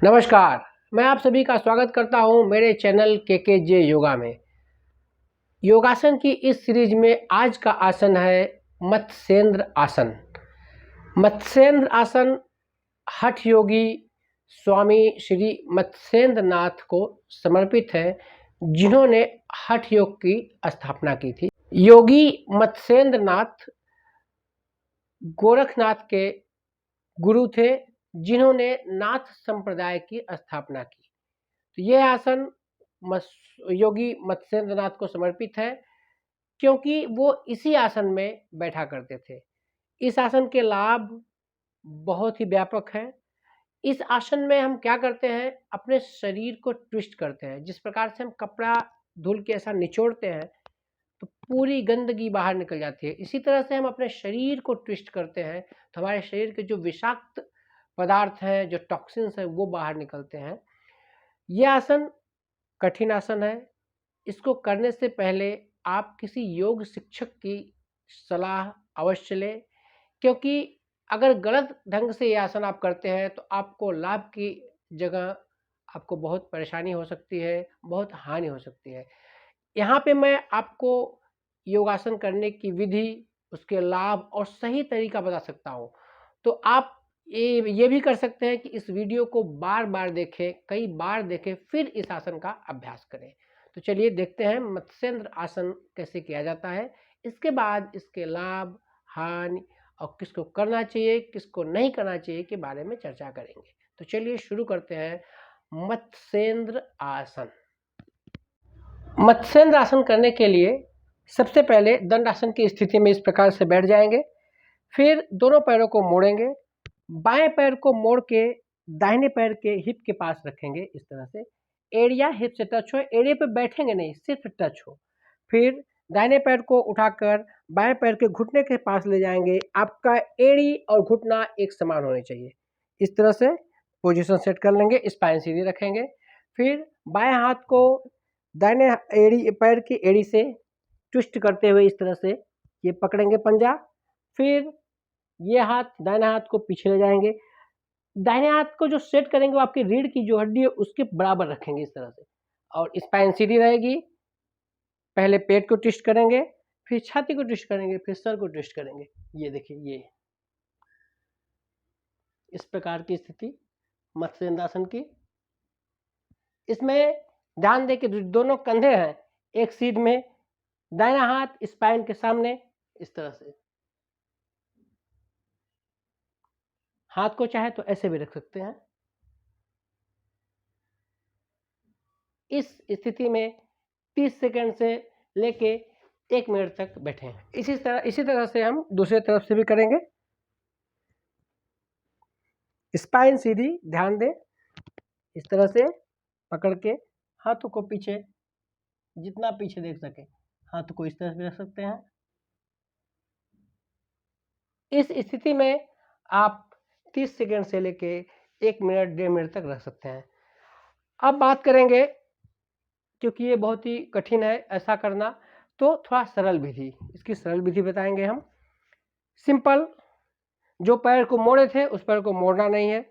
नमस्कार, मैं आप सभी का स्वागत करता हूं मेरे चैनल के योगा में। योगासन की इस सीरीज में आज का आसन है मत्स्येंद्र आसन। मत्स्येंद्र आसन हठ योगी स्वामी श्री मत्स्येंद्र नाथ को समर्पित है, जिन्होंने हठ योग की स्थापना की थी। योगी मत्स्येंद्र नाथ गोरखनाथ के गुरु थे, जिन्होंने नाथ संप्रदाय की स्थापना की। तो यह आसन योगी मत्स्येंद्र नाथ को समर्पित है, क्योंकि वो इसी आसन में बैठा करते थे। इस आसन के लाभ बहुत ही व्यापक हैं। इस आसन में हम क्या करते हैं, अपने शरीर को ट्विस्ट करते हैं। जिस प्रकार से हम कपड़ा धुल के ऐसा निचोड़ते हैं तो पूरी गंदगी बाहर निकल जाती है, इसी तरह से हम अपने शरीर को ट्विस्ट करते हैं तो हमारे शरीर के जो विषाक्त पदार्थ हैं, जो टॉक्सिन्स हैं, वो बाहर निकलते हैं। यह आसन कठिन आसन है। इसको करने से पहले आप किसी योग शिक्षक की सलाह अवश्य लें, क्योंकि अगर गलत ढंग से ये आसन आप करते हैं तो आपको लाभ की जगह आपको बहुत परेशानी हो सकती है, बहुत हानि हो सकती है। यहाँ पे मैं आपको योगासन करने की विधि, उसके लाभ और सही तरीका बता सकता हूँ। तो आप ये भी कर सकते हैं कि इस वीडियो को बार-बार देखें, कई बार देखें, फिर इस आसन का अभ्यास करें। तो चलिए देखते हैं मत्स्येंद्र आसन कैसे किया जाता है। इसके बाद इसके लाभ, हानि और किसको करना चाहिए, किसको नहीं करना चाहिए के बारे में चर्चा करेंगे। तो चलिए शुरू करते हैं मत्स्येंद्र आसन। मत्स्येंद्र आसन करने के लिए सबसे पहले दंडासन की स्थिति में इस प्रकार से बैठ जाएंगे। फिर दोनों पैरों को मोड़ेंगे। बाएं पैर को मोड़ के दाहिने पैर के हिप के पास रखेंगे। इस तरह से एड़िया हिप से टच हो, एड़िया पे बैठेंगे नहीं, सिर्फ टच हो। फिर दाहिने पैर को उठाकर बाएं पैर के घुटने के पास ले जाएंगे। आपका एड़ी और घुटना एक समान होने चाहिए। इस तरह से पोजीशन सेट कर लेंगे, स्पाइन सीधी रखेंगे। फिर बाएं हाथ को दाहिने एड़ी पैर की एड़ी से ट्विस्ट करते हुए इस तरह से ये पकड़ेंगे पंजा। फिर ये हाथ दाहिने हाथ को पीछे ले जाएंगे। दाहिने हाथ को जो सेट करेंगे वो आपकी रीढ़ की जो हड्डी है उसके बराबर रखेंगे इस तरह से, और स्पाइन सीधी रहेगी। पहले पेट को ट्विस्ट करेंगे, फिर छाती को ट्विस्ट करेंगे, फिर सर को ट्विस्ट करेंगे। ये देखिए, ये इस प्रकार की स्थिति मत्स्येंद्र आसन की। इसमें ध्यान दें कि दोनों कंधे हैं एक सीध में, दाहिना हाथ स्पाइन के सामने इस तरह से। हाथ को चाहे तो ऐसे भी रख सकते हैं। इस स्थिति में 30 सेकंड से लेके 1 मिनट तक बैठे। इसी तरह से हम दूसरी तरफ से भी करेंगे। स्पाइन सीधी, ध्यान दें, इस तरह से पकड़ के हाथों को पीछे, जितना पीछे देख सके हाथ को इस तरह से रख सकते हैं। इस स्थिति में आप 30 सेकंड से लेके 1 मिनट 1.5 मिनट तक रख सकते हैं। अब बात करेंगे, क्योंकि ये बहुत ही कठिन है ऐसा करना, तो थोड़ा सरल विधि, इसकी सरल विधि बताएंगे हम। सिंपल, जो पैर को मोड़े थे उस पैर को मोड़ना नहीं है,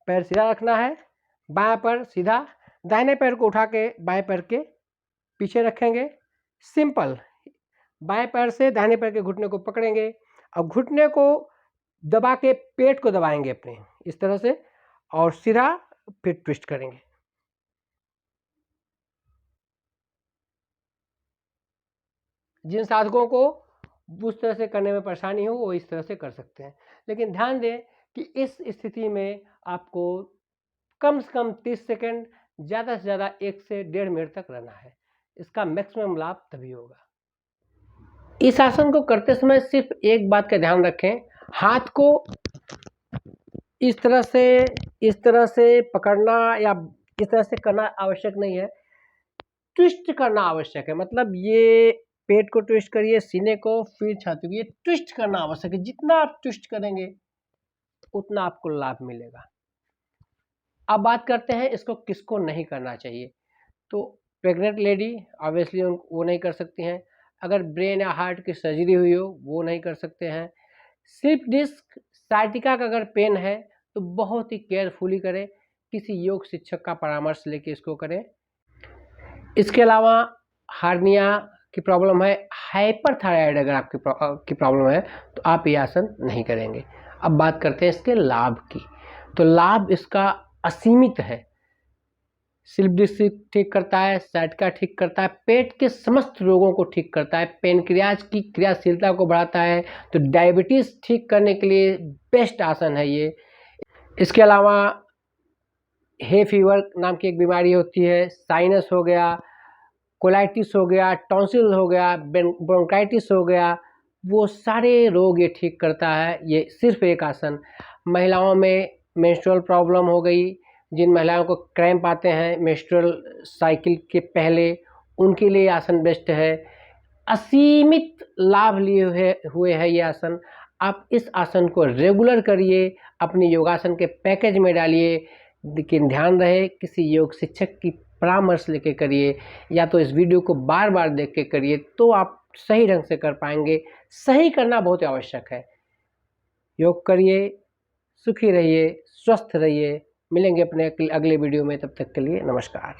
पैर सीधा रखना है। बायां पैर सीधा, दाहिने पैर को उठा के बाएं पैर के पीछे रखेंगे। सिंपल, बाएं पैर से दाहिने पैर के घुटने को पकड़ेंगे और घुटने को दबा के पेट को दबाएंगे अपने इस तरह से, और सीधा फिर ट्विस्ट करेंगे। जिन साधकों को उस तरह से करने में परेशानी हो वो इस तरह से कर सकते हैं, लेकिन ध्यान दें कि इस स्थिति में आपको कम से कम 30 सेकंड, ज़्यादा से ज़्यादा 1 से 1.5 मिनट तक रहना है। इसका मैक्सिमम लाभ तभी होगा। इस आसन को करते समय सिर्फ एक बात का ध्यान रखें, हाथ को इस तरह से पकड़ना या इस तरह से करना आवश्यक नहीं है, ट्विस्ट करना आवश्यक है। मतलब ये पेट को ट्विस्ट करिए, सीने को, फिर छाती को, ये ट्विस्ट करना आवश्यक है। जितना आप ट्विस्ट करेंगे उतना आपको लाभ मिलेगा। अब बात करते हैं इसको किसको नहीं करना चाहिए। तो प्रेग्नेंट लेडी ऑब्वियसली वो नहीं कर सकती हैं। अगर ब्रेन या हार्ट की सर्जरी हुई हो वो नहीं कर सकते हैं। स्लिप डिस्क साइटिका का अगर पेन है तो बहुत ही केयरफुली करें, किसी योग शिक्षक का परामर्श लेके इसको करें। इसके अलावा हार्निया की प्रॉब्लम है, हाइपरथायराइड अगर आपकी प्रॉब्लम है तो आप ये आसन नहीं करेंगे। अब बात करते हैं इसके लाभ की। तो लाभ इसका असीमित है। स्लीप डिस्क ठीक करता है, सciatica ठीक करता है, पेट के समस्त रोगों को ठीक करता है, पेनक्रियाज की क्रियाशीलता को बढ़ाता है, तो डायबिटीज ठीक करने के लिए बेस्ट आसन है ये। इसके अलावा हे फीवर नाम की एक बीमारी होती है, साइनस हो गया, कोलाइटिस हो गया, टॉन्सिल हो गया, ब्रोंकाइटिस हो गया, वो सारे रोग ये ठीक करता है। ये सिर्फ एक आसन। महिलाओं में मेंस्ट्रुअल प्रॉब्लम हो गई, जिन महिलाओं को क्रैम्प आते हैं मेंस्ट्रुअल साइकिल के पहले, उनके लिए आसन बेस्ट है। असीमित लाभ लिए हुए है ये आसन। आप इस आसन को रेगुलर करिए, अपनी योगासन के पैकेज में डालिए, लेकिन ध्यान रहे किसी योग शिक्षक की परामर्श लेके करिए, या तो इस वीडियो को बार बार देख के करिए, तो आप सही ढंग से कर पाएंगे। सही करना बहुत आवश्यक है। योग करिए, सुखी रहिए, स्वस्थ रहिए। मिलेंगे अपने अगले वीडियो में, तब तक के लिए नमस्कार।